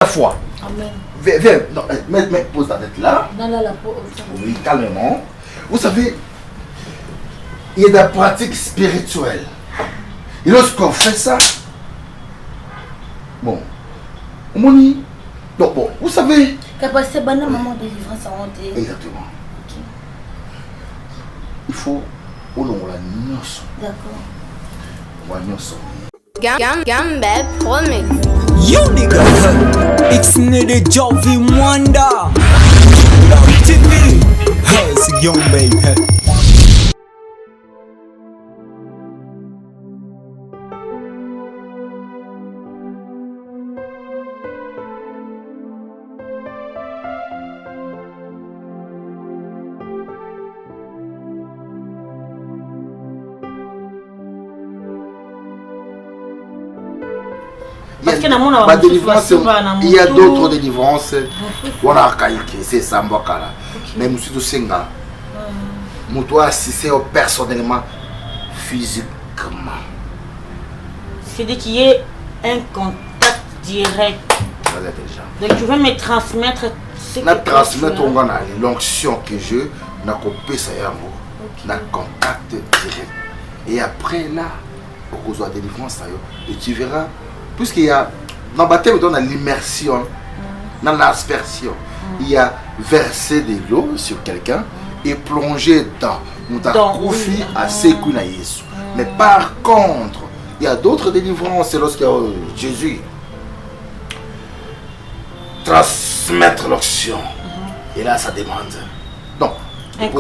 la foi. Amen. Viens, pose ta tête là. Oui, calmement. Vous savez, il y a des pratiques spirituelles. Et lorsqu'on fait ça, bon, donc bon, vous savez. Capacité de moment de délivrance à monter. Exactement. Okay. Il faut au long la nuance. D'accord. La nuance. Gambet promise. You nigga, it's the Jovi Wanda. Love TV, hey, it's a young baby. Il y a d'autres délivrances. On a caïque, c'est ça, mais monsieur de Senga, moi, si c'est personnellement, physiquement. C'est-à-dire qu'il y ait un contact direct. Donc tu veux me transmettre ce que tu transmettre l'onction que je n'ai coupé ça un contact direct. Et après là, au cause de la délivrance, et tu verras. Puisqu'il y a, dans le baptême, on a l'immersion, dans l'aspersion. Il y a versé de l'eau sur quelqu'un et plongé dans Moutaroufi à Sekuna Yesu. Mais par contre, il y a d'autres délivrances, c'est lorsque Jésus transmettre l'onction. Et là, ça demande. Donc, viens un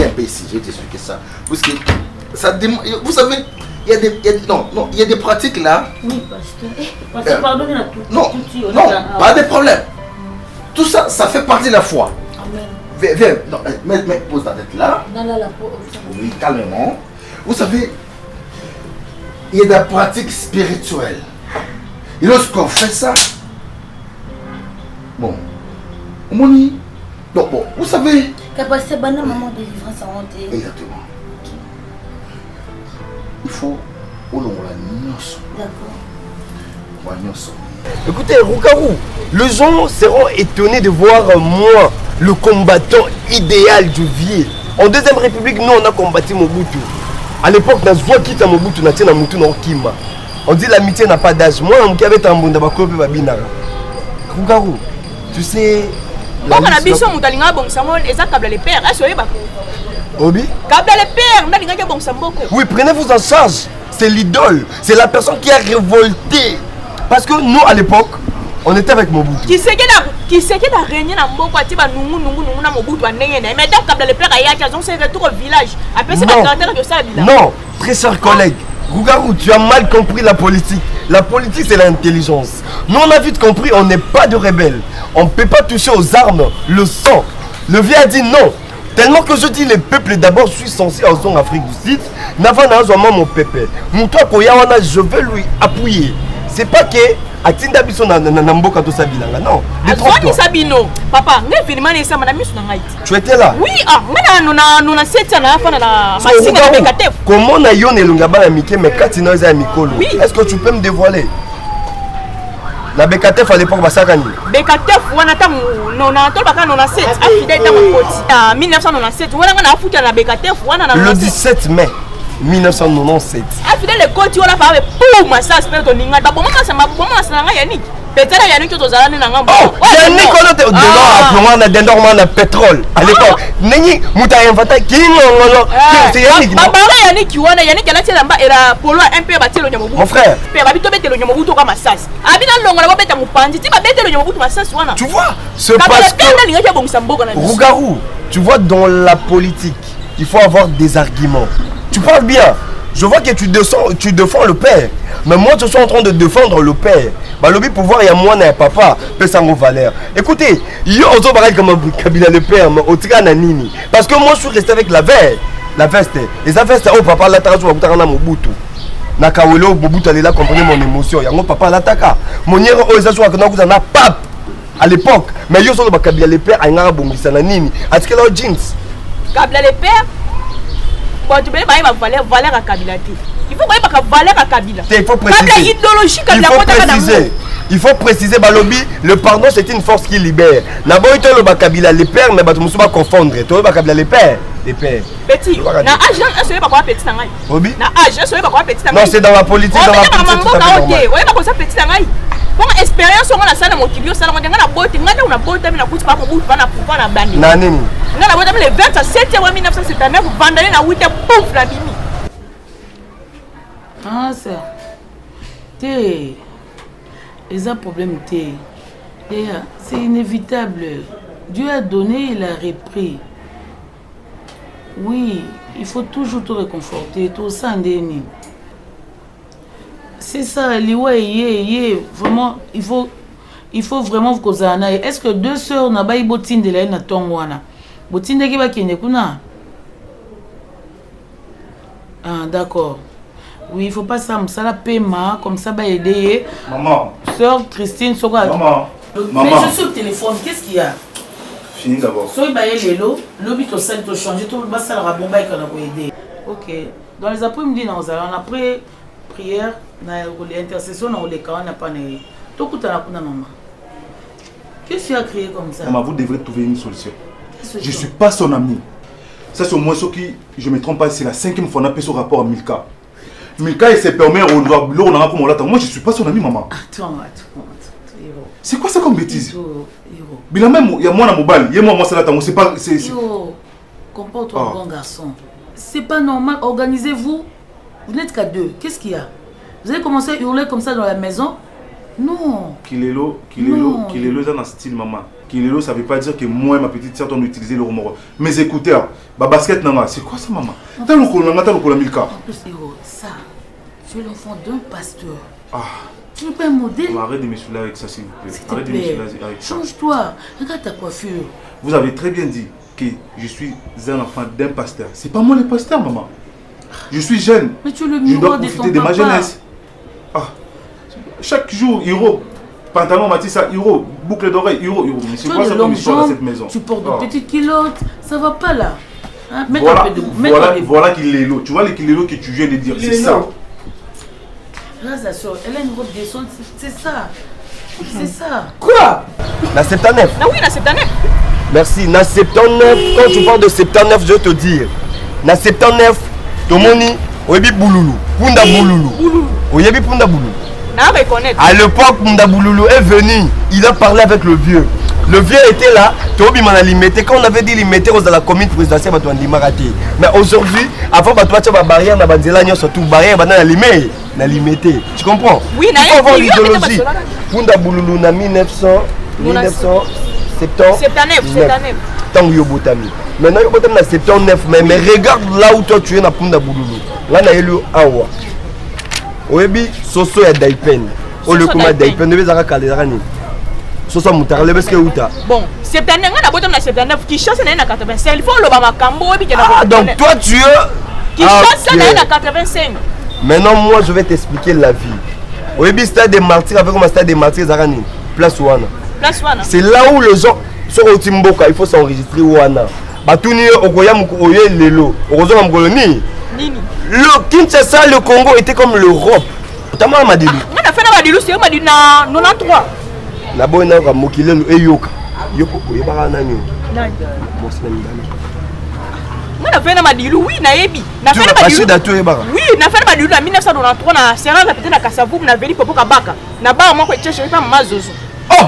peu ici, je vais t'expliquer ça. Parce que ça demande, vous savez. Il y a des pratiques là. Oui, pasteur. Pardonnez-moi tout. Non, pas de problème. Tout ça, ça fait partie de la foi. Amen. Viens, pose ta tête là. Oui, calmement. Vous savez, il y a des pratiques spirituelles. Et lorsqu'on fait ça, bon, donc bon, vous savez. Capacité de moment de délivrance à monter. Exactement. Il faut au long la nuance. D'accord. La nuance. Écoutez, Roukarou, les gens seront étonnés de voir moi, le combattant idéal du vieux. En Deuxième République, nous on a combattu Mobutu. À l'époque, dans Zwa Kita Mobutu, on a Mobutu dans Kima. On dit l'amitié n'a pas d'âge. Moi, on avait Tambunda Bakope Babinara. Roukarou, tu sais. Bon, on a vu ça, on a dit que c'est un les pères. Obi? Oui, prenez-vous en charge. C'est l'idole. C'est la personne qui a révolté. Parce que nous, à l'époque, on était avec Mobutu. Qui c'est qui a régné dans Mboko? Mais donc, le père a c'est retour au village. Après, c'est la non, très cher collègue. Rougarou, tu as mal compris la politique. La politique, c'est l'intelligence. Nous, on a vite compris, on n'est pas de rebelles. On ne peut pas toucher aux armes, le sang. Le vieux a dit non. Tellement que je dis, les peuples d'abord, je suis censé en zone Afrique du Sud. N'avant mon pépé. Mon toi, je vais lui appuyer. C'est pas que Atinda Biso Namboka to Sabilanga. Non. Papa, tu étais là? Oui, comment on a yon elungaba Miké, mais Katina est Mikolo? Oui. Est-ce que tu peux me dévoiler? La BKTF à l'époque, Basakani. BKTF, on a 7 en 1997. Le 17 mai 1997. Le côté, on a parlé pour ma sœur, c'est ton ninga. D'abord, moi, ça m'a Yannick. Peut-être Yannick qui est allé dans un Yannick, on a de pétrole. À l'époque, Nini, Mouta Invata, qui c'est Yannick. Yannick, qui a Yannick, elle a tiré là-bas, et la polo un peu battu le Nyamobu. Mon frère. Père, habite le Nyamobu, comme ma sœur. Habite dans le Nyamobu, tu m'as dit, tu m'as bêté le Nyamobu, ma sœur. Tu vois, c'est parce que. Rougarou, tu vois, dans la politique, il faut avoir des arguments. Tu parles bien. Je vois que tu défends le père. Mais moi, je suis en train de défendre le père. Bah, le pouvoir, il y a moi et papa. Pesango Valère. Écoutez, il y a aussi pareil comme Kabila le père, au Tigananini. Parce que moi, je suis resté avec la veste. La veste. Et la veste, oh, papa, la taratu, à Mobutu. Nakawelo, Mobutu, elle est là, comprenez mon émotion. Il y a mon papa, l'attaka. Mon yéro, oh, ils ont joué avec un pape. À l'époque. Mais il y a aussi Kabila le père, il y a un bonbissa, nanini. Est-ce que là, jeans? Kabila le père? Bon, tu peux pas valeur à Kabila. Il faut pas valeur à Kabila. Il faut préciser. Idéologie Kabila. Il faut préciser. Il faut préciser, Balobi, le pardon c'est une force qui libère. D'abord, il y a le Bakabila, les pères, mais tu ne peux pas confondre. Tu as le Bakabila, les pères. Les pères. Petit, na âge, je ne sais pas quoi petit nangai. Obi? Na âge, je ne sais pas quoi petit nangai. Non, c'est dans la politique, dans la politique. Tout à fait normal. Ouais, pas comme ça petit nangai. Bon, expérience, on a ça dans mon tibio, ça dans mon botte, on a botte, on a coûté pas pour bout, pas na bandi. Nanini. On a botte le 27 1979, vendredi na 8 pouf la bimi. Ah, ça. T'es. Les un problème, t'es. C'est inévitable. Dieu a donné, il a repris. Oui, il faut toujours te réconforter, tout ça, Ndeni. C'est ça, vraiment, il faut vraiment que ça aille. Est-ce que deux sœurs n'ont pas eu botine de la tongwana? Botine de qui va qui n'est kuna? Ah, d'accord. Oui, il faut pas ça, ça la paiement, comme ça va aider. Maman. Sœur Christine, maman. Mais je suis au téléphone, qu'est-ce qu'il y a? Fini d'abord. Soy baye lelo, l'obit au sein de changer tout le bas ça la bomba et qu'on a aider. OK. Dans les après-midi on après prière, na les intercessions on les quand on n'a pas né. Tout coup na kuna maman. Qu'est-ce que tu as créé comme ça? Maman, vous devrez trouver une solution. Je suis pas son ami. Ça c'est au moins ce qui, je me trompe pas, c'est la 5e fois qu'on a fait ce rapport à Milka. Milka il se permet on doit on a comme là. Moi je suis pas son ami maman. Attends. C'est quoi ça comme bêtise? Bila même il y a moi dans mobile, il y a moi c'est là c'est pas c'est comporte-toi bon garçon. C'est pas normal, organisez-vous. Vous n'êtes qu'à deux. Qu'est-ce qu'il y a? Vous allez commencer à hurler comme ça dans la maison? Non. Kilelo c'est un style maman. Kilelo ça veut pas dire que moi et ma petite sœur on utiliser le remords. Mais écoutez, bah basket nanga, c'est quoi ça maman? T'as le colon Milka. En plus ça, tu es l'enfant d'un pasteur. Ah. Tu n'es pas un modèle. Arrête de me saouler avec ça, s'il vous plaît. Arrête de me saouler avec ça. Change-toi. Regarde ta coiffure. Vous avez très bien dit que je suis un enfant d'un pasteur. C'est pas moi le pasteur, maman. Je suis jeune. Mais tu es le miroir de ton papa. De ma jeunesse. Ah. Chaque jour, Hiro. Pantalon Matissa, Hiro. Boucle d'oreille, Hiro. Mais c'est quoi ça comme histoire dans cette maison? Tu portes de petites culottes. Ça va pas là. Hein? Voilà qu'il est là. Tu vois les kilos que tu viens de dire. C'est ça. Elle a une robe descente, c'est ça. C'est ça. Quoi? La 79. Ah oui, la 79. Merci. La 79, quand tu parles de 79, je vais te dire. La 79, Tomoni, Oyebi Bouloulou. Punda Bouloulou. Oyebi Punda Bouloulou. À l'époque, Punda Bouloulou est venu. Il a parlé avec le vieux. Le vieux était là, Tobi m'en a limité. Quand on avait dit limité aux la commune présidentielle, on a raté. Mais aujourd'hui, avant de faire la barrière, on a surtout barrière, on a limité. Tu comprends? Oui, il faut avoir l'idéologie. Punda Bouloulou, en 1979. Tant Yobotami. Maintenant, Yobotami, c'est 79. Mais regarde là où toi tu es, dans Punda Bouloulou. Là, on a eu le Awa. Oyebi, Soso et Daipen. O le comment Daipen, ne vais pas caler. Soso Moutara, le best que Outa. Bon, 79, on a beau dans 79, qui chasse dans 85. Il faut le Bamakambo. Ah, donc toi tu es. Qui chasse dans 85. Maintenant, moi je vais t'expliquer la vie. Oyebi, stade des martyrs, avec comment stade des martyrs, Zarani. Place Ouana. C'est là où les gens sont au Timboka, il faut s'enregistrer Ouana. Batuni, Okoyam, Oye, Lelo. Heureusement, Mgoloni. Le Kinshasa, le Congo était comme l'Europe. Notamment à Madilou. On a fait la Madilou, c'est Madilou na 93. La bonne heure à Mokilel et Yoka. Yoko, Yebara Nani. On a fait la Madilou, oui, Naebi. Tu as passé d'Ato Yebara. Oui, on a fait la Madilou en 1993. On a serré la petite à Kassavou, on a venu pour Kabaka. On a pas moi que je pas Maman Zozo. Oh!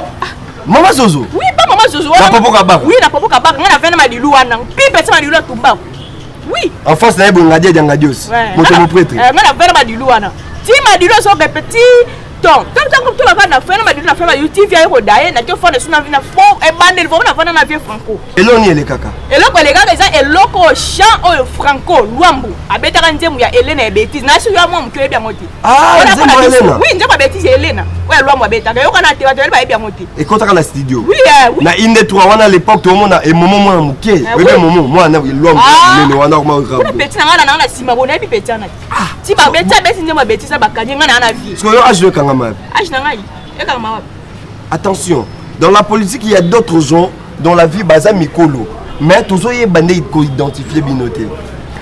Maman Zozo? Oui, pas Maman Zozo. La Popo Kabaka. Oui, la Popo Kabaka. On a fait la Madilou, on a puis personne Madilou à Tumba. Oui. En France, il y a un Ngadia Djangadios. On a fait la Madilou, on a. Si Madilou sont des petits. Donc, comme tout le monde a fait, on a fait la YouTube, il y a eu d'ailleurs, on a fait des choses, et bandel, on a fait un avion franco. Et là, on y est les caca. Et là, les gars, ils ont loco chant franco, Luambo. À Bétarandier, il y a Hélène et bêtise. N'a pas moi qui est bien monté. Ah, c'est Hélène. Oui, il n'y a pas bêtise, Hélène. Oui, Luambo a Bétarandier. Il y a bien monté. Et quand tu as la studio? Oui, oui. Na inde toi, on a l'époque, tout le monde a un moment moi mouké. Oui, mais moment, moi, on a Luambo. Mais on a vraiment grave. Pour le petit, on a la cima, on a petit. Si ma bêtise, c'est ma bêtise, ça va gagner, on a la vie. Parce que yo, je veux quand même. Attention, dans la politique, il y a d'autres gens dans la vie basa mikolo. Mais tous les bandés identifiés binoté.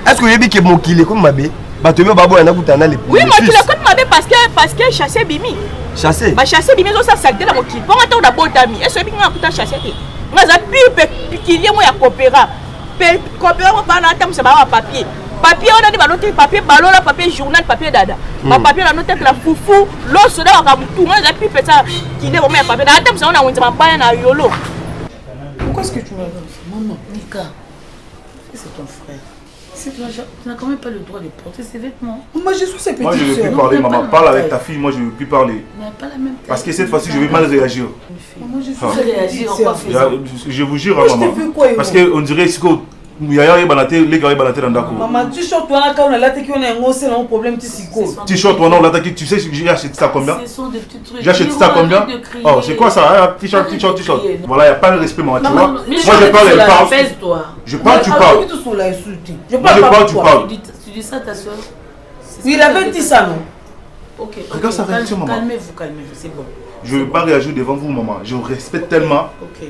Est-ce que vous avez dit que mon kilo comme Mabé? Bah tu veux babo na kutana les. Oui, moi tu le comptes mabe parce que chasser bimi. Chasser. Bah chasser bimi ça saleté dans mon kit. Bon attends on a beau tami. Est-ce que bimi kuta chasser te. Nga za pipe kilier moi ya coopéra. Coopéra moi pas na tam c'est ba papier. Papier on a dit baloté papier ballon là papier journal papier dada. Ma papier la note la foufou l'eau soda ka mutu. Nga za pipe ça kilier moi ya papier. Na tam ça on a winza ba na yolo. Pourquoi est-ce que tu m'as dit maman, Nika, c'est ton frère. Tu n'as quand même pas le droit de porter ses vêtements. Moi je suis ses petites soeurs. Moi je ne veux plus parler, maman. Parle avec ta fille, moi je ne veux plus parler. Pas la même parce que cette fois-ci je vais mal réagir. Moi je suis réagir en quoi faisant. Je vous jure, maman. Parce qu'on dirait que Yaya est balaté, les gars est balaté dans d'accord. Maman, tu short toi là quand on a l'attaqué, on a un gros problème psycho. Tu short toi non, l'attaqué, tu sais j'ai acheté ça combien? Ce sont des petits trucs. J'ai acheté ça combien? Oh, c'est quoi ça? T-shirt. Voilà, il n'y a pas de respect, maman, tu vois. Moi je parle, elle parle. Je parle, tu parles. Je parle, tu parles. Tu dis ça à ta soeur? Oui, il avait dit ça, non? Ok. Regarde sa réaction, maman. Calmez-vous, c'est bon. Je ne veux pas réagir devant vous, maman. Je vous respecte tellement. Ok.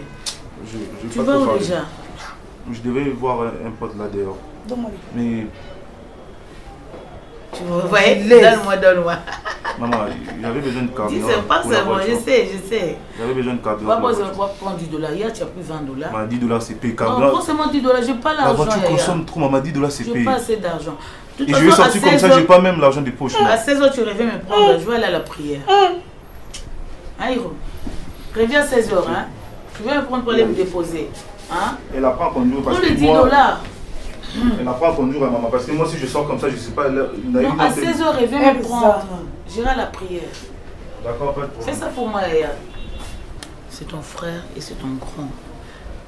Tu vas où déjà? Je devais voir un pote là dehors. Mais. Tu me voyais? Donne-moi. Maman, j'avais besoin de carburant. Dis, c'est pas seulement, je sais. J'avais besoin de carburant. On va prendre $10. Hier, tu as pris $20. Maman, $10 c'est payé. Non, prends seulement $10. Je n'ai pas l'argent. La voiture consomme trop, maman, $10 c'est payé. Je n'ai pas assez d'argent. Et je vais sortir comme ça, je n'ai pas même l'argent des poches. À 16h, tu reviens me prendre. Je vais aller à la prière. Aïro, reviens à 16h. Hein? Tu viens me prendre pour aller me déposer. Hein? Elle apprend à conduire parce que $10. Elle apprend à conduire, maman. Parce que moi, si je sors comme ça, je ne sais pas. Non, à 16h, reviens me prendre. J'irai à la prière. D'accord, pas de problème. Fais ça pour moi, Yaya. C'est ton frère et c'est ton grand.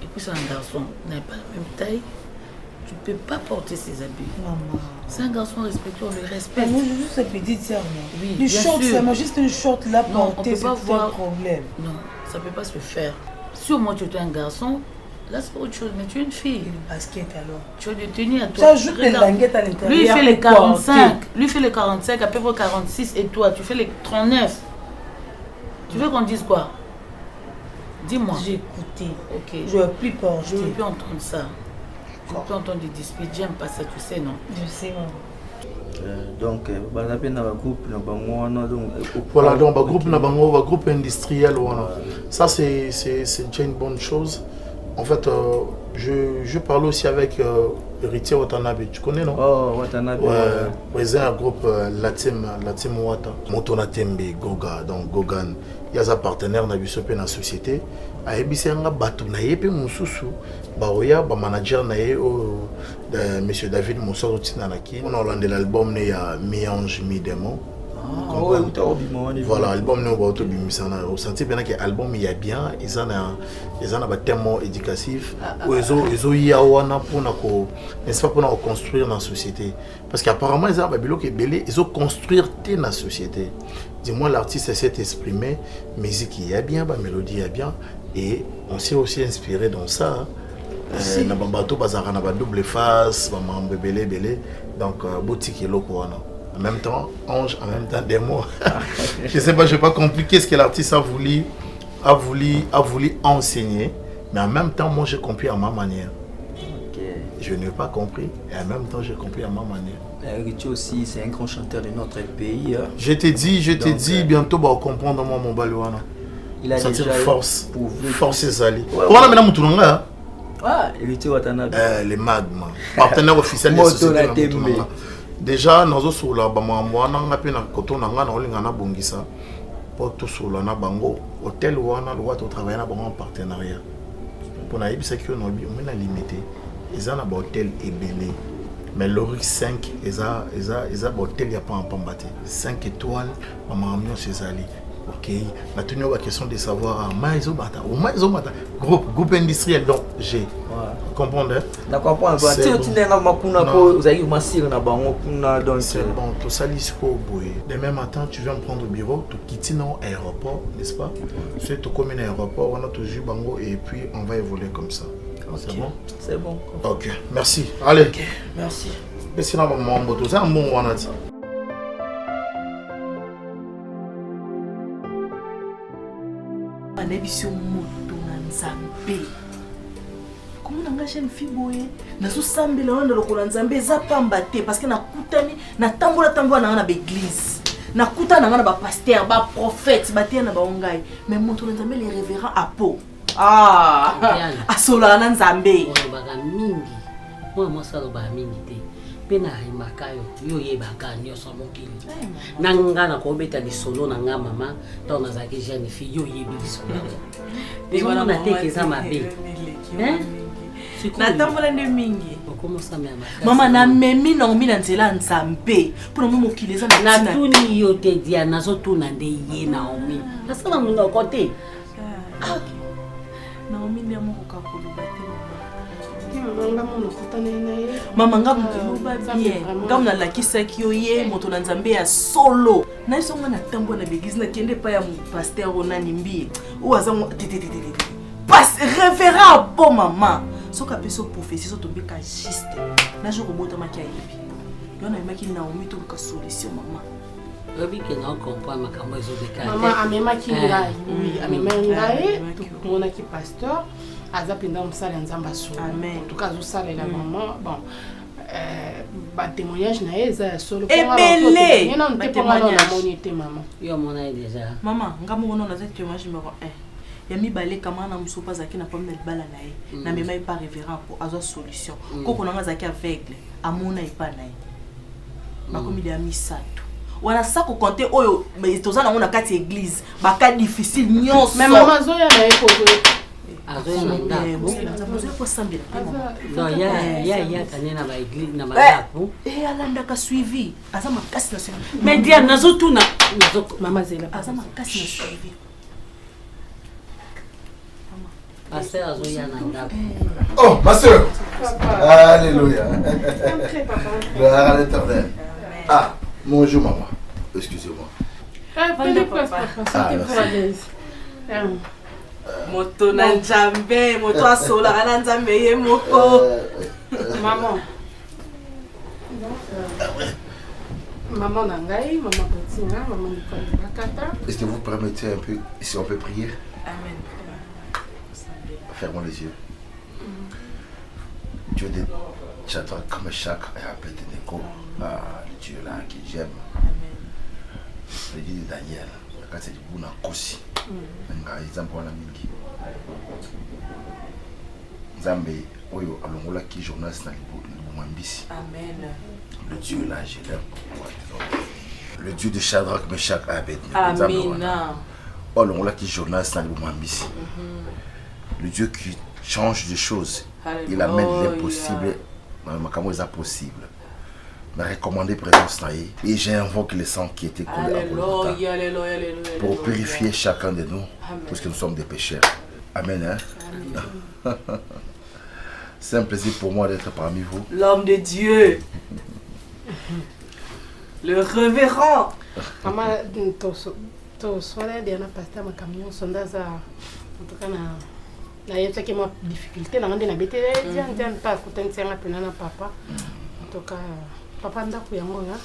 Et puis c'est un garçon. Vous n'avez pas la même taille. Tu ne peux pas porter ses habits. Maman. C'est un garçon respectueux, on le respecte. Moi, je suis juste une petite sœur. Oui, une short, c'est moi juste une short là portée, c'est pas un problème. Non, ça ne peut pas se faire. Si au moins tu es un garçon, là c'est autre chose, mais tu es une fille. Et le basket alors? Tu as des tenues à toi. Tu ajoutes les languettes à l'intérieur. Lui il fait les 45, lui il fait les 45, à peu près 46 et toi tu fais les 39. Tu veux qu'on dise quoi? Dis-moi. J'ai écouté. Ok. Je ne veux plus porter. Je ne veux plus entendre ça. Je ne veux plus entendre des disputes, j'aime pas ça, tu sais, non? Je sais, maman. Donc, voilà, donc groupe industriel. Voilà. Ça, c'est déjà une bonne chose. En fait, je parle aussi avec Héritier Watanabe. Tu connais, non? Oh, Watanabe. Ouais, président un groupe la team Wata. Motona Tembe, Goga, donc Gogan. Il y a un partenaire dans la société. Il y a un bateau, il y a un manager, monsieur David Moussoro. On a lancé l'album, il y a Mi-Ange, Mi-Démon. Voilà, l'album nous va au senti bien que l'album il y a bien, ils ont un thème éducatif, ils ont yawana pour n'est-ce pas pour construire dans la société, parce qu'apparemment ils ont babilo qui belé, ils ont construire dans la société. Dis-moi l'artiste s'est exprimé, musique il y a bien, la mélodie il y a bien, et on s'est aussi inspiré dans ça. Na bateau bazara na ba double face, ba mambe belé, donc boutique est loco là. En même temps, ange, en même temps démon. Je sais pas, je n'ai pas compris qu'est-ce que l'artiste a voulu enseigner, mais en même temps, moi j'ai compris à ma manière. Okay. Je n'ai pas compris, et en même temps, j'ai compris à ma manière. Richie aussi, c'est un grand chanteur de notre pays. Hein. Je t'ai dit, bientôt, on va comprendre mon balouana. Il a sentir déjà force, force Zali. On a maintenant mon là. Ah, Richie Watanabe. Les magma, partenaire officiel de la société. Déjà nazo sula ba mwana ngapi na koto na ngana olinga na bongisa poto sula na bango hôtel wana le droit de travailler na bango en partenariat pour na yebisa ki on a limité ils ont un hôtel ebele mais l'Orix 5 eza hôtel ya pas en pambate 5 étoiles maman amio cezali. Ok, maintenant la question de savoir groupe industriel donc j'ai comprendre. D'accord, c'est bon, tout ça demain matin tu viens me prendre au bureau, tu quittes dans l'aéroport, n'est-ce pas? C'est tout comme un aéroport, on a toujours bango et puis on va évoluer comme ça. C'est bon? C'est bon. Ok, merci. Allez. Ok, merci. Mais sinon, c'est un bon on a dit. comment on a une fille boye nazo sambela wana lokola nzambe eza pamba te parce que nakutani na tambola na l'église nakutana na ba pasteur ba prophète ba tia na ba ongai mais moto nzambe les révérend à peau asola na nzambe baga mingi moi salo ba mingi te pena imakayo yo yebaka nyoso mokili nanga na ko beta lisolo na nga mama to na zaki jeune fille yo yebi lisolo de wana na tekeza mabe natambola nde mingi mama na memi na omina nzela nzambe mpona mo mokili eza na tuni yo te dia nazotuna nde ye na omi nasala munga kote na omi nde moko kakoloba te mama nga mokoloba bien nga mona lakisaki yo ye moto na nzambe ya solo na yeso nga natambola na l'église nakende pa ya pasteur onani mbi o aza pas révérend po mama soka peso prophétie so tombeka juste na jour obota maki ayebi yo na maki na omi to ka solution mama obi ke na comprendre makambo ezo de karte mama amemaki ngai oui amemaki ngai mona ki pasteur aza penda msala nzamba so amen en tout cas zo sala la maman bon ba témoignage na eza solo ebele na témoignage na monité maman yo mona déjà maman ngamo ona na témoignage numéro 1 yami balé kama na musopa zaki na pomme de bala na ye na mema pas révérend pour azo solution koko na zaki aveugle amona ipa na ye makomi de amisato wana sako compter oyo mais tozana ngona kati église baka difficile nyonso mais maman zo ya na ye ko azo na ndako azo ko sambela non ya kanena ba église na ndako alanda ka suivi aza makasi na suivi mais dia nazo tuna mama zela aza makasi na suivi pasteur azo ya na ndako oh ma soeur alléluia gloire à l'éternel ah bonjour maman excusez-moi moto na nzambe moto asola na nzambe ye moko maman maman na ngai maman Botinga maman Nicole Bakata. Est-ce que vous permettez un peu si on peut prier? Amen. Fermons les yeux. Dieu de Shadrach, Meshach et Abednego, le Dieu là qui j'aime. Le Dieu de Daniel, quand c'est du bon à Kosi. Exemple pour la mingi. Nzambe oyo alongola ki journaliste na Lumambisi. Amen. Le Dieu là, je l'aime. Le Dieu de Shadrach, Meshach et Abednego. Amen. Alongola ki journaliste na Lumambisi. Le Dieu qui change des choses. Alléluia. Il amène l'impossible dans le makambo possible. Ma recommandée présence naïe. Et j'invoque le sang qui était collé à Golgotha pour purifier chacun de nous, parce que nous sommes des pécheurs. Amen. Hein? C'est un plaisir pour moi d'être parmi vous. L'homme de Dieu. Le révérend. Maman, tu sois des pasteur ma camion sondaza. En tout cas, na yetsa ke ma difficulté na ngande na bete dia pas kutentsha pena na papa. En tout cas, papa ndako yango nga.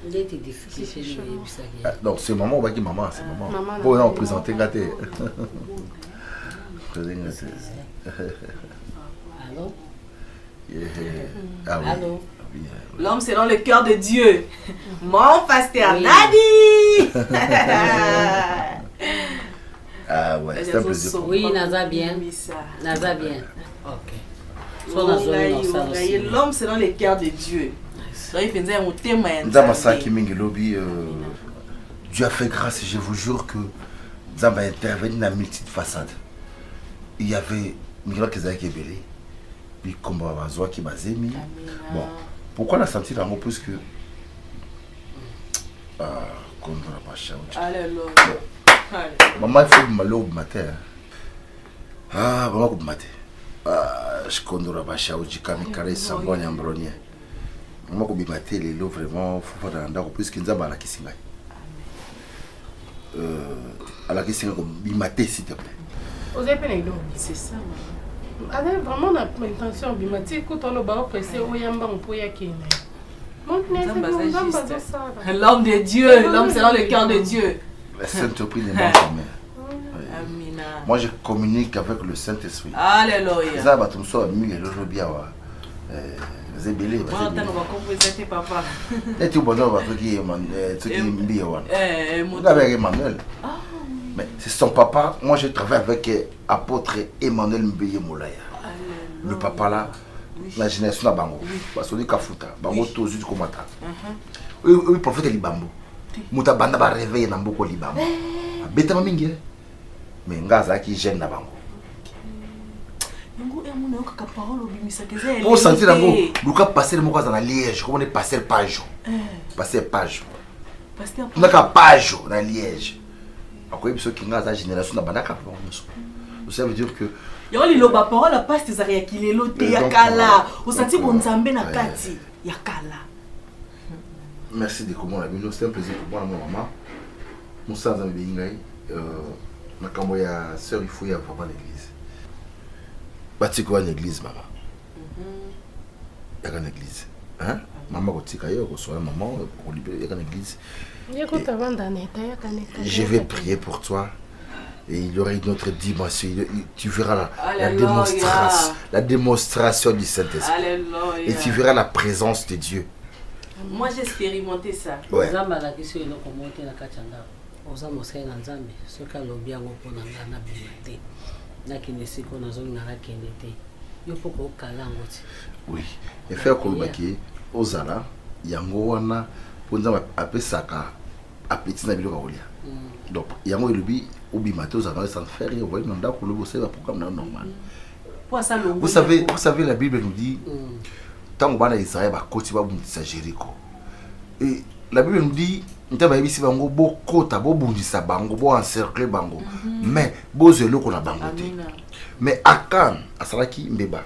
Il était difficile. Donc c'est maman ou pas qui maman, c'est maman. Bon, on présente gâté. Allô? Ah oui. Allô? L'homme c'est dans le cœur de Dieu. Mon pasteur Nadi. Ah ouais, c'est un plaisir. Oui, Naza bien. Naza bien. Ok. L'homme c'est dans le cœur de Dieu. Dieu a fait grâce et je vous jure que Dieu va intervenir dans multiples façades. Il y avait Miguel Kezaki Ebele, puis Komba Bazoa qui m'a zémi. Bon, pourquoi on a senti l'amour plus que. Comme on n'a pas changé. Maman, il faut me l'eau matin. Ah, maman, vous matin. Je connais pas changé, quand carré sambon et ambronnier. Maman, vous matin, les lots vraiment, il faut faire un d'accord plus qu'il y a à la kissinga. À la kissinga, vous matin, s'il te plaît. Vous avez pénétré. C'est ça. Avec vraiment l'intention, bimati, écoute, on va presser au yamba, on peut y aller. L'homme de Dieu, l'homme c'est dans le cœur de Dieu. La Sainte Surprise n'est pas en mer. Amina. Moi, je communique avec le Saint-Esprit. Alléluia. Ça va tout ça, mais le bien. C'est belé. Papa. Et tu bonheur va truc qui est Emmanuel. Mais c'est son papa. Moi, je travaille avec apôtre Emmanuel Mbeye Moulaya. Le papa là, la génération de Bango. Parce que Kafuta, Bango Tozu du Komata. Le prophète Libambo. Mouta Banda va réveiller dans beaucoup Libambo. Beta Mamingue. Mais Ngaza qui gêne na Bango. Pour sentir Bango, Luka passer le mot dans la Liège. Comment on est passé le page. Passer page. On a qu'à page dans la Liège. Après, il y a une génération de Banaka. Ça veut dire que. Il y a une parole, la passe des arrières qui est l'autre, Yakala. Au senti bon Zambé na Kati, Yakala. Merci de comment on a vu. C'est un plaisir pour moi, maman. Moussa Zambé Ingaï. Ma ya sœur, il faut y avoir à l'église. Bâti quoi l'église, maman? Il y a une église. Hein? Maman, quand tu es maman, il y a une église. Je vais prier pour toi. Et il y aura une autre dimension. Tu verras la démonstration du Saint-Esprit. Et tu verras la présence de Dieu. Moi j'ai expérimenté ça. Ouais. Oui. Et faire comme Ozala, yango wana ponza apesaka appétit na biloko olia. Donc yango elobi obimate ozala sans faire rien, voyez nanda ko lobo c'est un programme normal. Vous savez la Bible nous dit tant bana Israël ba koti ba bundisa Jéricho. Et la Bible nous dit ntaba yebisi bango bokota bobundisa bango bo encercler bango. Mais bozelo ko na bango te. Mais Akan, Asalaki Mbeba,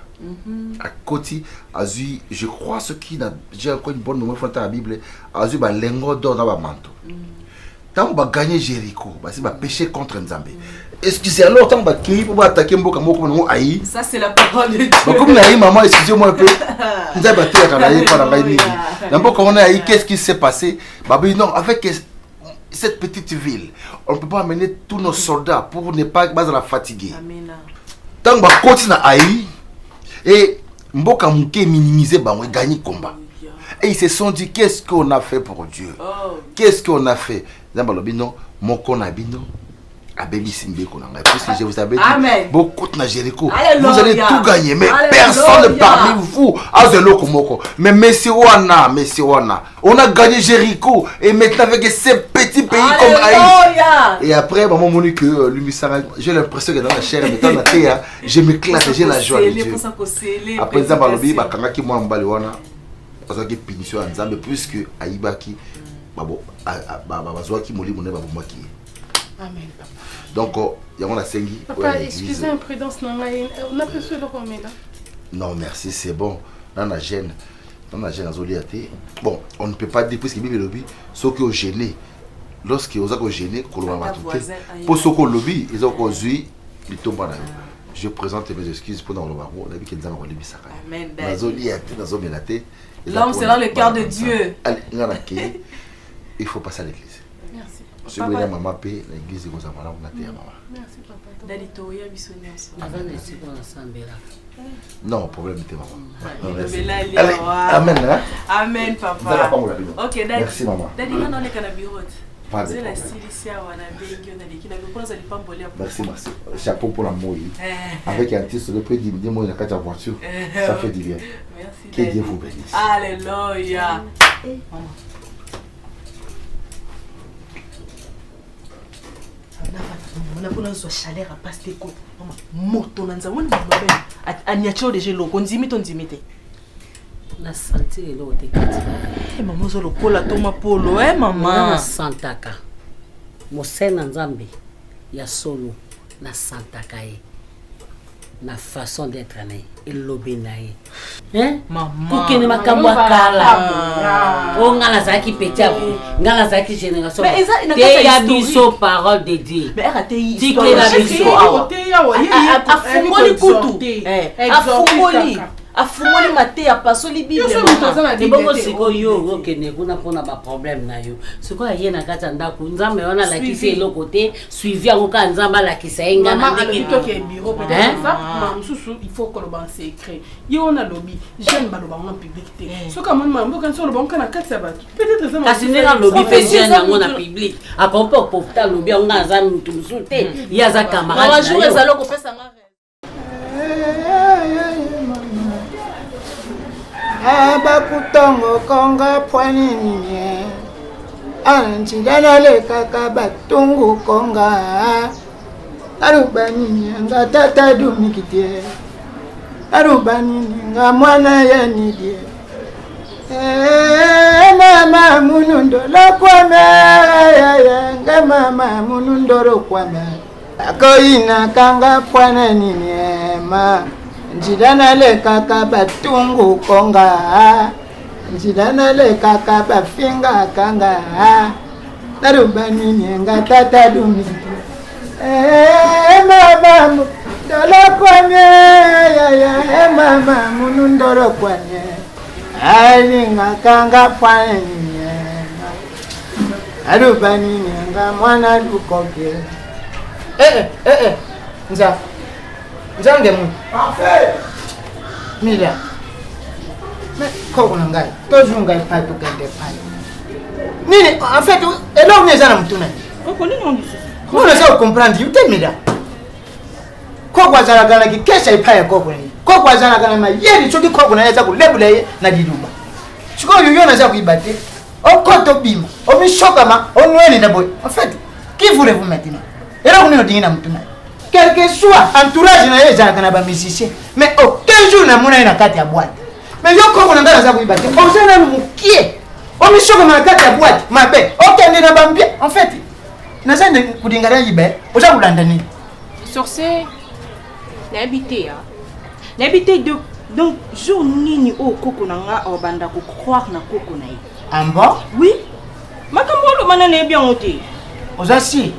à côté, Azu, je crois ce qui n'a, j'ai encore une bonne mémoire dans la Bible, Azu, bah, lengo d'or dans le manteau. Tant qu'on va gagner Jéricho, bah, c'est péché contre Nzambé. Excusez alors, tant qu'on va créer pour attaquer Mboka Moko, comme Aïe. Ça, c'est la parole de Dieu. Comme Naï, maman, excusez-moi un peu. Nous avons battu la Naï, pas la Naï. D'abord, quand on a Aïe, qu'est-ce qui s'est passé? Bah, non, avec cette petite ville, on ne peut pas amener tous nos soldats pour ne pas la fatiguer. Amen. Tant que continue à haïr et Mboka Mouké minimiser bango et gagner combat. Et ils se sont dit qu'est-ce qu'on a fait pour Dieu? Qu'est-ce qu'on a fait? Non, mon konabino a baby simbe konanga. Puisque je vous avais dit beaucoup de Jéricho. Vous allez tout gagner, mais personne parmi vous a de l'eau comme mais Messie Wana, on a gagné Jéricho et maintenant avec ces petits pays comme Haïti. Et après, maman m'a dit que j'ai l'impression que dans la chair, mais dans la terre, je m'éclate, j'ai la joie de Dieu. Après ça, Balobi, Bakangaki moi Mbaliwana, parce que punition en Zambie, puisque Aïbaki, Babazoaki Moli Mone Babumaki. Amen. Donc, il y a mon Sengi. Papa, excusez imprudence, on a pu se le remettre. Non, merci, c'est bon. Dans la gêne. Bon, on ne peut pas dire, puisque Bible lobby, ceux qui ont gêné, lorsqu'ils ont gêné, pour ceux qui ont lobby, ils ont causé, ils tombent en avion. Je présente mes excuses pour nous. On a vu qu'ils ont lobby ça. Amen. L'homme, c'est dans le cœur de Dieu. Il faut passer à l'église. Merci. Si vous voulez maman paye, l'église est comme ça. Merci papa. Dadito, il y a bisonné ensemble. Non, problème de maman. Amen. Amen, papa. Ok, Daddy. Merci, maman. Daddy, on a les cannabis. Merci, merci. Chapeau pour l'amour. Avec un titre, le prix du mois de la voiture, ça fait du bien. Merci. Que Dieu vous bénisse. Alléluia. On a besoin de chaleur à passer quoi? Moto nanza woni babel. Aniacho de gelo, konzimi tonzimite. Na santé lo te kati. Maman zo lokola toma polo, maman. Na santaka. Mosena Nzambe ya solo na santaka e. Na façon d'être né, il l'obénaye. Hein? Maman. Pour que ne makambo kala. Oh ngala zaki petia, ngala zaki génération. Mais il y a biso parole de Dieu. Mais elle a été dit que la biso. Afungoli kutu. afungoli mate apasoli bible ebongo sikoyo okende kuna mpona baproblème na yo sikoyo aye na kati ya ndako nzambe wana alakisi eloko te suivi yango kaka nzambe alakisa ye nga na ndenge mosusu il faut koloba en secret ye wana lobi jeune baloba ngo na public te soki amoni makambo kanisi oloba ngo na kati ya bato peut-être kasi ndenge alobi mpe jeune yango na public akoki mpe kopofita alobi yango nga aza mutu mosusu te ye aza camarade jour ezali okopesanga abakutongo konga pwani ninye anjidana le kaka batungu konga arubani nyanga tata dumikitie arubani nyanga mwana ya nidie mama munundolo kwame yanga mama munundoro kwame akoina kanga pwana ninye ma njidana le kaka batungu konga njidana le kaka bafinga kanga narubani nyenga tata dumi mama dolo kwanye ya mama munundoro kwanye alinga kanga panye narubani nyenga mwana dukoke nzange mu mira kokuna ngai tozunga ipai tukende pai nini en fait elo unaweza na mtu nani unaweza comprendre you tell me that kokwa zalagana kikesha ipai kokuna kokwa zalagana mayeri choki kokuna yeza kulebula ye na diduba chiko yoyo naweza kuibate okoto bima omishokama onweni na boy en fait qui voulez-vous maintenant elo kunino dingina mtu nani quel que soit entourage na yeza kana ba musicien mais aucun jour na mona ina kati ya boîte mais yo ko na ndala za kuibate ozana mukie omishoka na kati ya boîte mabe okende na bambia en fait na zande kudingara yibe oza kulanda nini sorcier na habité donc jour nini o koko na nga obanda ko croire na koko na ye ambo oui makambo lo manana bien oté oza si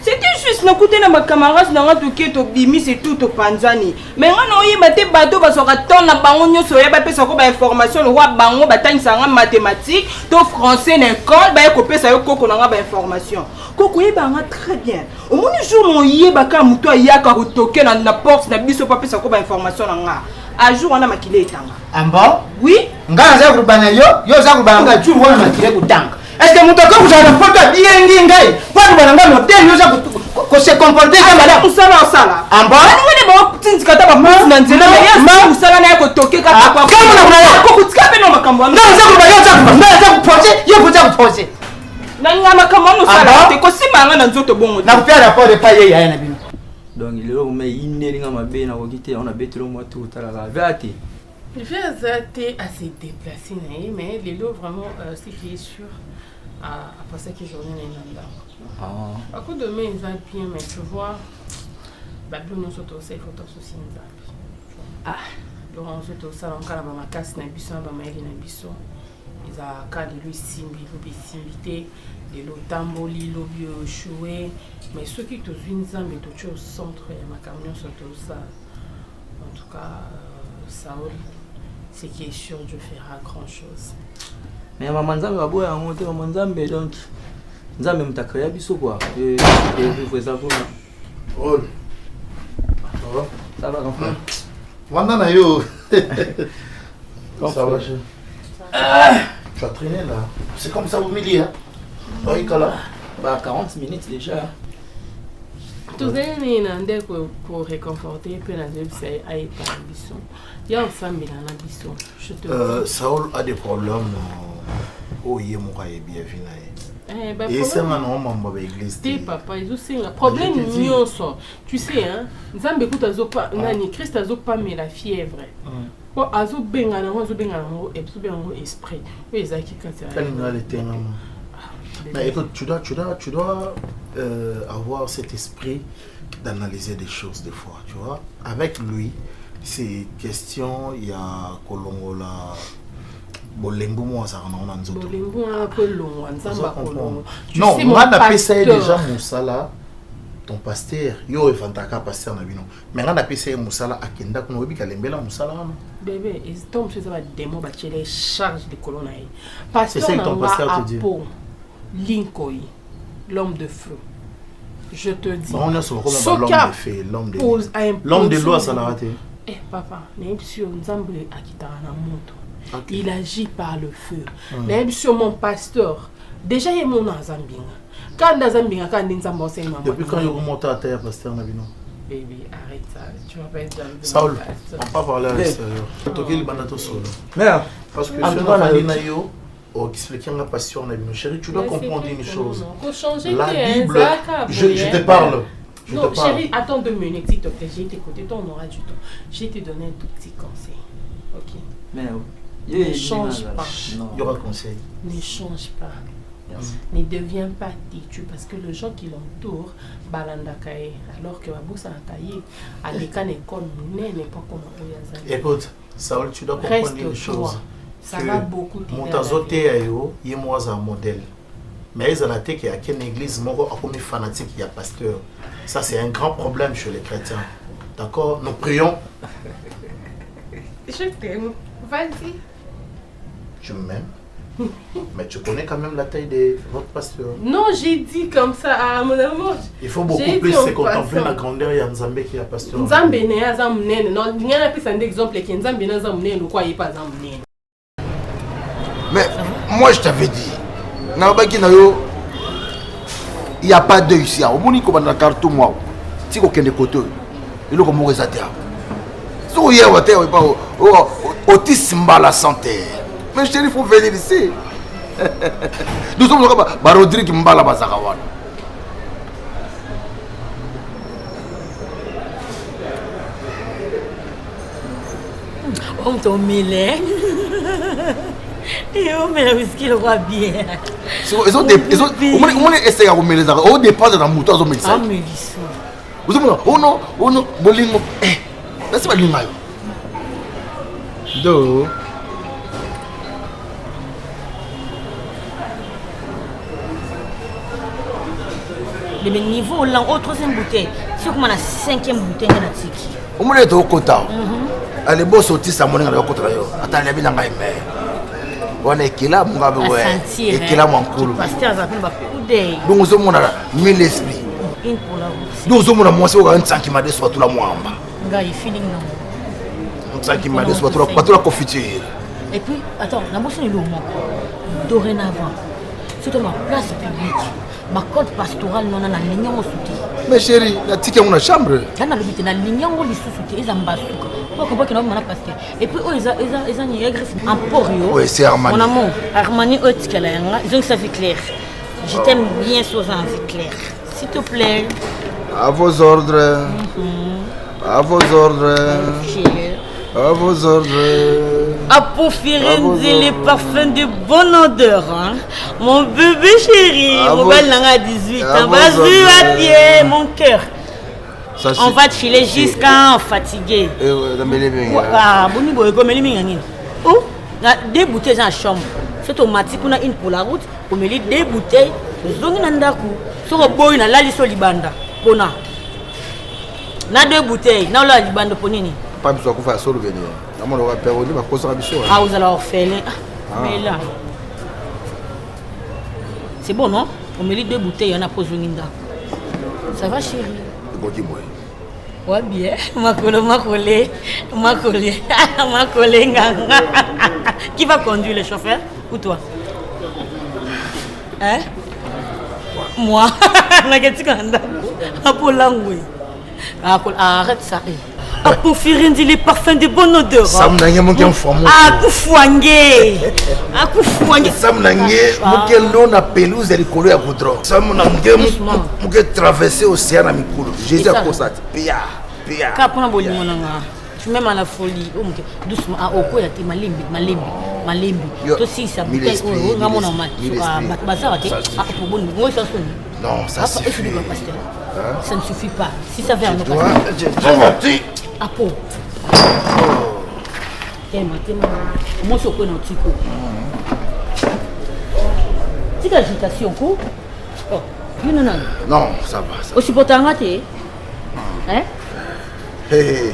c'était juste na côté na ma camarade na nga toke to bimi c'est tout au panzani mais nga no yeba te bato basoka ton na bango nyoso ya ba pesa ko ba information lo wa bango batangisa nga mathématique to français na école ba ko pesa yo koko na nga ba information koko yeba nga très bien au moins jour mo yeba ka muto ayaka ko toke na porte na biso pa pesa ko ba information na nga a jour wana makile etanga ambo oui nga za kurubana yo za kurubana nga jour wana makile kutanga. Est-ce que mutoka kuzana photo bien ngai kwa bana ngano hotel yo za ko se comporter kama la usala ambo ani wele ba tinzika ta ba move na nzela ya usala na ko toke ka kwa kama na kuna ko kutika pe no makambo nga za kurubana za kupose yo za kupose na ngama kama usala te ko simanga na nzoto bongo na kupia rapport pa ye ya na bino donc il est mais inelinga mabe na kokite on a betelo moi tout à la vérité. Je vais assez se déplacer, mais les lots vraiment, c'est qui est sûr, à passer que journée n'est pas là. À coup de main, ils ont bien, mais tu vois, Babylone surtout c'est photo souci ah, Laurent surtout ça, on a ma casse na biso, ma mère na biso, ils a quand lui simbi, simité, les lots tamboli, le bio choué, mais ceux qui te viennent ça, mais tout au centre, ma camion surtout ça, en tout cas, Saoul. C'est qui est sûr, Dieu fera grand chose. Mais maman Nzambe va boire en monter maman Nzambe donc Nzambe mtakaya biso quoi. Et vous ça pour. Oh. Ça va grand frère. Wanda yo. Ça va chez. Tu as traîné là. C'est comme ça au milieu hein. Oui, là. Bah 40 minutes déjà. Tous les Néerlandais pour réconforter puis la c'est à biso. Il y a une femme dans la biso. Saoul a des problèmes au Yemoura et bien venu. Et c'est maintenant membre de l'église. Papa, ils ont un problème nyonso. Tu sais hein, Nzambe kuta zopa nani Christ azopa mais la fièvre. Oh azo benga na et tout bien esprit. Oui, ezaki quand c'est. Mais écoute, tu dois avoir cet esprit d'analyser des choses des fois, tu vois. Avec lui, c'est question, il y a Kolongola, Bolembo, moi, ça en a un autre. Bolembo, un peu long, non, moi, on appelle ça déjà Moussala. ton pasteur, yo e fantaka pasteur na bino. Maintenant na pese musala akenda kuno obi kalembela musala wana. Bébé, ils tombent sur ça démon ba les charges de colonne. Parce c'est ça que ton pasteur te dit. Linkoy, l'homme de feu. Je te dis. On a sur l'homme de feu, l'homme de loi ça l'a raté. Eh papa, n'importe Nzambe akitana na moto. Il agit par le feu. N'importe mon pasteur. Déjà il est mon Zambinga. Quand Zambinga quand Nzambe enseigne maman. Depuis quand il remonte à terre pasteur na bino? Bébé, arrête ça. Tu vas pas être dans le Saul, on va parler à l'extérieur. Toqué le bandato solo. Merde. Parce que si on a parlé na yo, on explique la passion na bino. Chérie, tu dois comprendre une chose. La Bible, je te parle. Non, chérie, attends 2 minutes, s'il te plaît. J'ai écouté, toi, on aura du temps. Je vais te donner un tout petit conseil. Ok? Mais ne change pas. Il y aura conseil. Ne change pas. Ne deviens pas têtu parce que les gens qui l'entourent, balandakaye, alors que Babou Sanakaye, à l'école école, n'est pas comme on. Écoute, Saul, tu dois comprendre une chose. Ça va beaucoup t'aider. Montazote ayo, il est un modèle. Mais ils ont été qu'il y a qu'une église, moi, comme fanatique, il y a pasteur. Ça, c'est un grand problème chez les chrétiens. D'accord? Nous prions. Je t'aime. Vas-y. Tu m'aimes? Mais tu connais quand même la taille de votre pasteur. Non, j'ai dit comme ça à mon amour. Il faut beaucoup plus se contempler la grandeur. Il y a Nzambe qui est pasteur. Nzambe n'est pas un mnene. Non, il y a un exemple qui est Nzambe n'est pas un mnene. Pourquoi il n'est pas un mnene? Mais moi je t'avais dit, il n'y a pas d'œil ici. Au moins, il y a un carton. Si il y a un côté, il y a un mauvais attaque. Si il y a un autisme à la santé. Mais je te dis, il faut venir ici. Nous sommes là, Rodrigue Mbala Bazarawan. On te mêle. Et on met le whisky le roi bien. Ils ont essayé de mêler ça. Au départ de la moto, ils ont mis ça. Vous avez dit, oh non, bolingo. Eh, c'est pas l'image. Do. Le niveau là, autre 5 bouteilles. C'est comme la 5e bouteille de la tiki. Au moins, il est au côté. Allez, bon, sortir ça, mon ami, au côté. Attends, il y a bien un gars. On est qui là, mon gars, et qui là, mon cool. Donc, nous sommes là, 1000 esprits. Nous sommes là, moi, c'est un sang qui m'a déçu, tout la moi. Un sang qui m'a déçu, tout la confiture. Et puis, attends, la motion est lourde. Dorénavant, surtout ma place publique. Ma code pastorale non na ligne au souti. Mais chérie, la ticket on a chambre. Là na lobité na ligne au li souti ezamba suka. Pour comprendre que non na pasteur. Et puis ils ont une griffe en porio. Oui, c'est Armani. Mon amour, Armani haute qu'elle a. Ils ont que ça fait clair. Je t'aime bien sur ça c'est clair. S'il te plaît. À vos ordres. À vos ordres. À vos ordres. À pour faire les parfums de bonne odeur. Hein? Mon bébé chéri, mon bel langue à 18 ans. Vas-y, à pied, mon cœur. On va te filer jusqu'à fatigué. Ah, bon, il faut que tu oh, des bouteilles dans la chambre. C'est automatique, on a une pour la route. On met des bouteilles. Zongi nandaku. Sur le boy, on a la liste libanda. Bona. Na 2 bouteilles. Na la libanda ponini. Pas besoin qu'on fasse ça le venir. On aura perdu ma cause ambition. Ah, vous allez orphelin. Mais là. C'est bon, non? On met les 2 bouteilles, on a posé une inda. Ça va, chérie? Bon, dis-moi. Ouais, bien. Ma collé. Qui va conduire le chauffeur? Ou toi? Hein? Moi. Arrête ça. Ah, pour faire les parfums de bonne odeur. Sam nange mon qui forme. Ah, kufwange. Ah, kufwange. Sam nange mon qui l'eau na pelouse et le collier à goudron. Sam nange mon qui traverser l'océan à Mikulu. Jésus a causé ça. Pia. Kapona bolingo nanga. Tu m'aimes à la folie. Doucement. Ah, au quoi tu malembi. Toi si ça bouteille oh ngamo na mat. Ah, bazar te. Ah, pour bon. Moi ça sonne. Non, ça suffit. Ça ne suffit pas. Si ça vient à ah pour. Moi je connais un petit peu. C'est l'agitation quoi. Oh. Non, ça va. Ça Aussi pour t'en rater. Hein? Hey,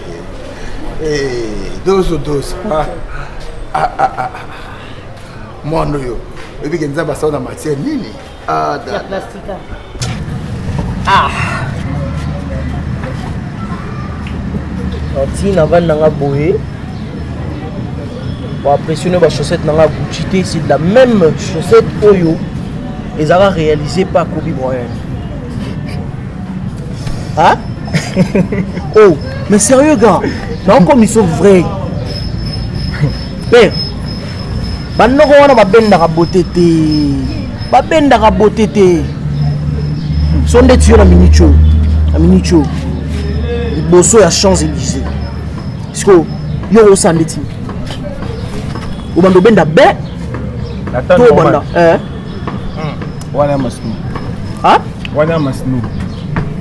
dose. Moi, non, yo. Et puis, il y a une matière nini. Ah, La plastique. Sorti na van nanga boé. Pour impressionner ma chaussette nanga Gucci, c'est de la même chaussette Oyo. Et ça va réalisé par Kobe Bryant. Hein? Oh, mais sérieux gars, non comme ils sont vrais. Père, bandoko wana babendaka beauté te. Babendaka beauté te. Sonde tio na minicho. Na minicho. Bosso ya Champs-Élysées. Parce que yo osande ti. Obando benda be. To banda. Wana masno. Ah? Wana masno.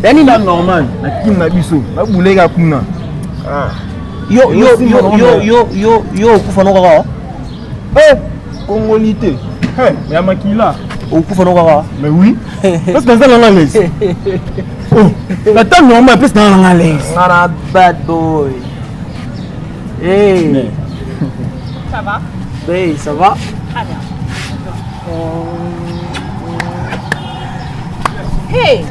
Yani na normal na kim na biso. Na bulega kuna. Ah. Yo kufa no kaka. Congolité. Mais makila. Kufa no kaka. Mais oui. Parce que ça na l'aise. Oh, la table normale plus dans la l'aise. Nana bad boy. Hey. Ça va? Hey, ça va? Très bien. Hey,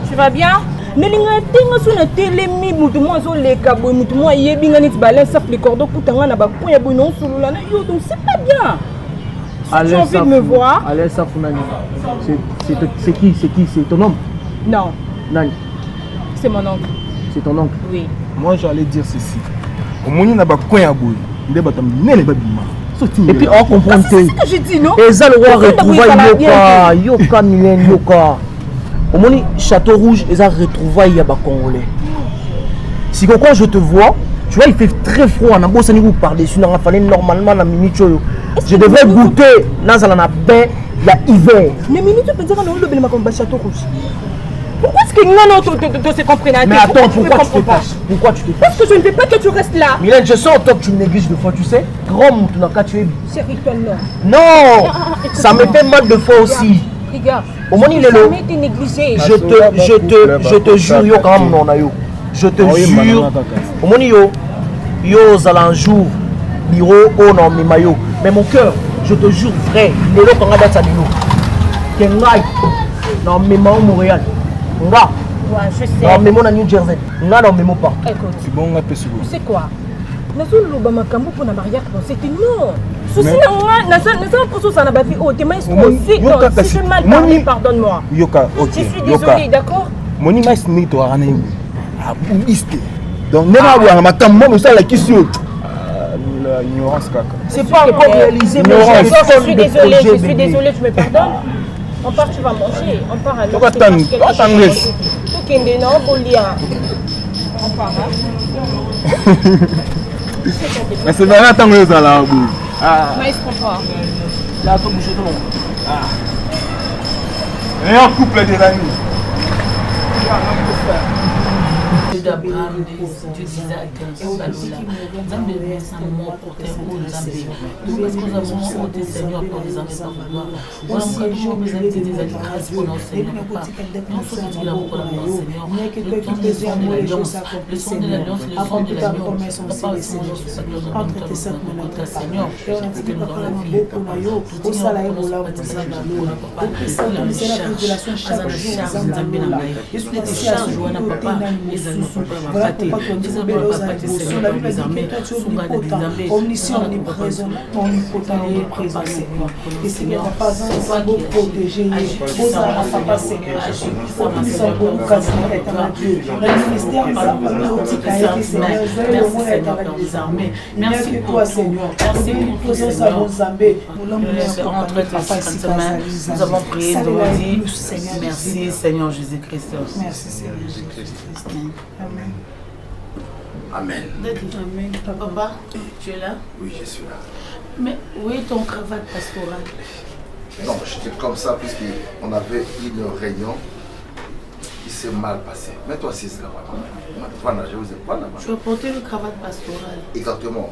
tu vas bien? Nelinga tenga suna telemi mutu mo zo leka boy mutu mo yebinga nit balance saf les cordons kutanga na ba poya boy non sulula na yo donc c'est pas bien. Si tu as envie de me voir. Allez ça funani. C'est qui? C'est ton homme? Non. Nani? C'est mon oncle. C'est ton oncle? Oui. Moi j'allais dire ceci. Au moins na ba coin ya boy. Nde batam nene ba bima. Et puis on comprend c'est ce que j'ai dit non? Et ça le roi retrouvaille yoka Mylène yoka. Au moins Château Rouge et ça retrouvaille yaba congolais. Si quand je te vois, tu vois il fait très froid na bossa ni par-dessus na fallait normalement na minute je devrais goûter na zala na bain il y a hiver. Mais minute peut dire qu'on le belema comme Château Rouge. Pourquoi est-ce que non se comprenne? Mais attends, pourquoi tu te fâches? Pourquoi tu te fâches? Parce que je ne veux pas que tu restes là. Mylène, je sens toi que tu me négliges deux fois, tu sais. Grand Moutounaka, tu es... Chérie, toi non. Non, ça me fait mal de fois aussi. Regarde. Au moins il est là. Négligé. Je te jure, yo quand même non yo. Je te jure. Au moins yo zala un jour bureau au non mais mayo. Mais mon cœur, je te jure vrai, le lo quand date ça dino. Kengai. Non mais maman Montréal. Nga. Ouais, je sais. Non mais mon à New Jersey. Nga non mais mon pas. Écoute. C'est bon on a pesé. Tu sais quoi? Nazo loba makambo pour na mariage c'était non. Souci na pour ça na ba vie oh t'es mais aussi non si j'ai mal parlé pardonne-moi. Yoka OK. Je suis désolée d'accord? Moni mais ni to arana yingu. Ah bouiste. Donc nena wa makambo mais ça la question. L'ignorance kaka. C'est pas encore réalisé mais je suis désolée, tu me pardonnes? On part, tu vas manger. On part alors. Pourquoi t'en laisses? On part, mais c'est vrai, attends, mais ça là. Mais il se prend pas. Là, toi, bouger ton Et un couple de l'année. d'Abraham, Dieu d'Isaac, Nzambe est un mot pour tes mots, Nzambe. Nous, parce que nous avons ôté, Seigneur, pour les âmes par gloire. Voilà, mon jour, mes amis, des grâces pour nos Seigneur, Papa. Non, ce que tu as pour nous, Seigneur. Le temps des sons de l'alliance, le son de l'alliance, le son de l'agneau. Papa, le son de l'agneau, entre tes saints, mon Seigneur. Je te prie dans la vie, Papa. Tout ce qui est pour la Papa. Il a une charge, Azana charge, Nzambe na ngai. Je suis des charges, Joana, Papa. Les anneaux. Voilà pourquoi tu as dit que nous avons la Bible dit que toi tu es omnipotent, omniscient, omniprésent, omnipotent, omniprésent, Seigneur. Et Seigneur, pas un beau protégé, Papa Seigneur Jésus, omniscient pour nous casser éternel Dieu. Le ministère nous a parlé au petit cahier, Seigneur, au moins éternel des armées. Merci que toi, Seigneur. Merci pour nous savons Zambé. Nous l'avons nous avons prié, nous avons dit merci Seigneur Jésus-Christ. Merci Seigneur Jésus-Christ. Amen. Amen. Amen. Papa, tu es là? Oui, je suis là. Mais où est ton cravate pastorale? Non, j'étais comme ça puisqu'on avait une réunion qui s'est mal passée. Mets-toi assise là-bas. Je vous ai pas là-bas. Tu as porté le cravate pastorale. Exactement.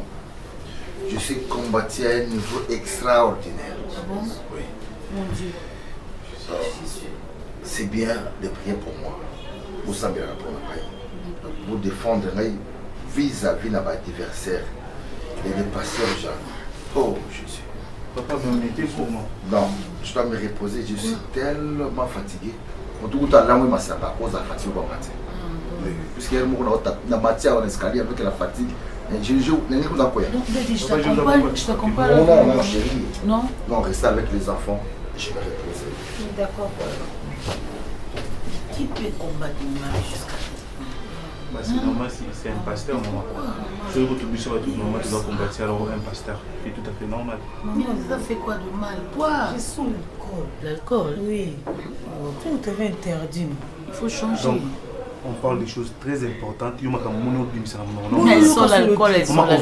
Je suis combattu à un niveau extraordinaire. Ah bon? Oui. Mon Dieu. c'est bien de prier pour moi. Vous savez pour défendre vis-à-vis de l'adversaire et de passer aux gens. Oh Jésus. Papa veut m'aider pour moi. Non, je dois me reposer, je suis tellement fatigué. En tout cas, là où je suis à cause de la fatigue. Puisqu'il y a une matière en escalier avec la fatigue. Je te comprends. Non, chérie. Non, restez avec les enfants. Je vais reposer. D'accord. Qui peut combattre le mal jusqu'à c'est normal, c'est un pasteur, maman. Je vais retrouver sur tout moment, tu dois combattre alors un pasteur. C'est tout à fait normal. Maman, ça fait quoi de mal? Toi, je sens l'alcool. Oui. Tu t'avais interdit. Il faut changer. Donc, on parle des choses très importantes. On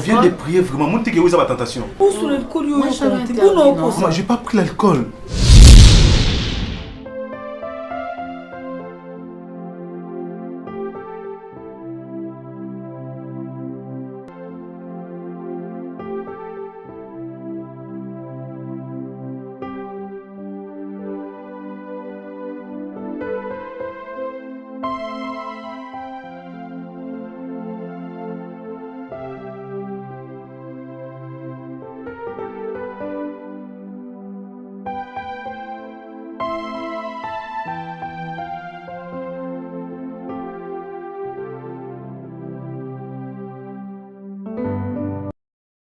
vient de prier vraiment. Moi, je n'ai pas pris l'alcool.